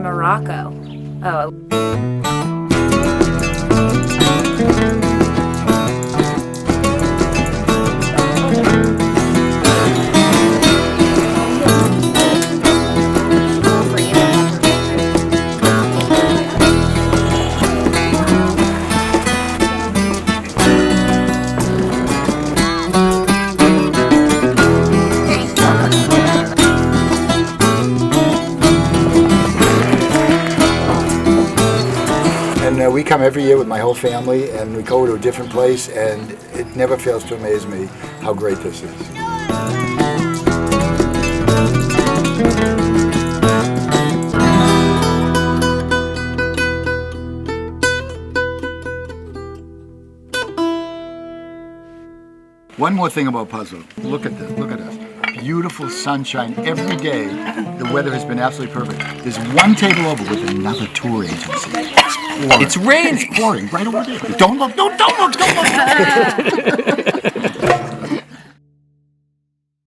in Morocco. Oh. We come every year with my whole family, and we go to a different place, and it never fails to amaze me how great this is. One more thing about Puzzle. Look at this. Look at this. Beautiful sunshine every day. The weather has been absolutely perfect. There's one table over with another tour agency. It's raining. It's pouring right over there. Don't look. Don't look. Don't look.